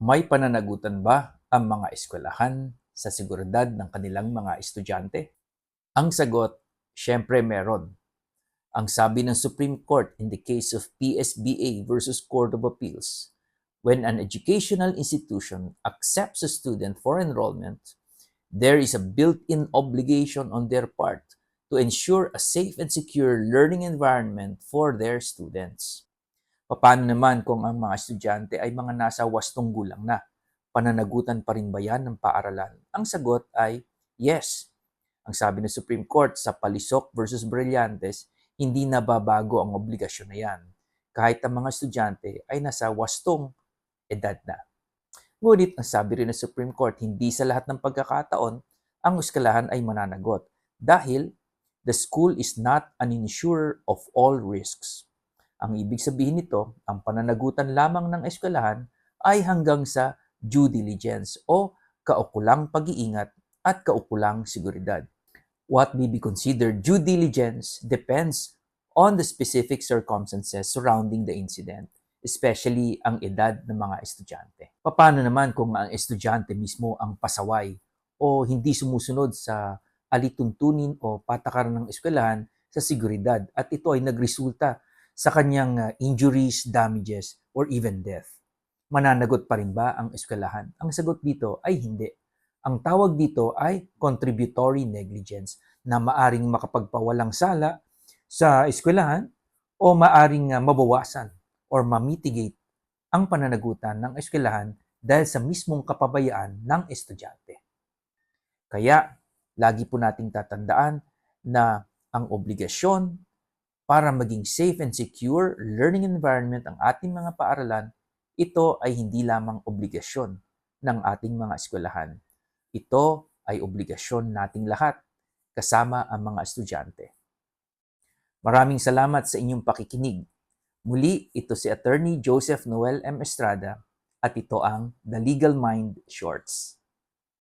May pananagutan ba ang mga eskwelahan sa seguridad ng kanilang mga estudyante? Ang sagot, syempre meron. Ang sabi ng Supreme Court in the case of PSBA versus Court of Appeals, when an educational institution accepts a student for enrollment, there is a built-in obligation on their part to ensure a safe and secure learning environment for their students. Paano naman kung ang mga estudyante ay mga nasa wastong gulang na? Pananagutan pa rin ba yan ng paaralan? Ang sagot ay yes. Ang sabi ng Supreme Court sa Palisok versus Brillantes, hindi nababago ang obligasyon na yan kahit ang mga estudyante ay nasa wastong edad na. Ngunit ang sabi rin ng Supreme Court, hindi sa lahat ng pagkakataon ang eskwelahan ay mananagot dahil the school is not an insurer of all risks. Ang ibig sabihin nito, ang pananagutan lamang ng eskwelahan ay hanggang sa due diligence o kaukulang pag-iingat at kaukulang seguridad. What may be considered due diligence depends on the specific circumstances surrounding the incident, especially ang edad ng mga estudyante. Paano naman kung ang estudyante mismo ang pasaway o hindi sumusunod sa alituntunin o patakaran ng eskwelahan sa seguridad at ito ay nagresulta sa kanyang injuries, damages, or even death? Mananagot pa rin ba ang eskwelahan? Ang sagot dito ay hindi. Ang tawag dito ay contributory negligence na maaring makapagpawalang sala sa eskwelahan o maaring mabawasan or ma-mitigate ang pananagutan ng eskwelahan dahil sa mismong kapabayaan ng estudyante. Kaya, lagi po nating tatandaan na ang obligasyon para maging safe and secure learning environment ang ating mga paaralan, ito ay hindi lamang obligasyon ng ating mga eskwelahan. Ito ay obligasyon nating lahat, kasama ang mga estudyante. Maraming salamat sa inyong pakikinig. Muli, ito si Attorney Joseph Noel M. Estrada at ito ang The Legal Mind Shorts.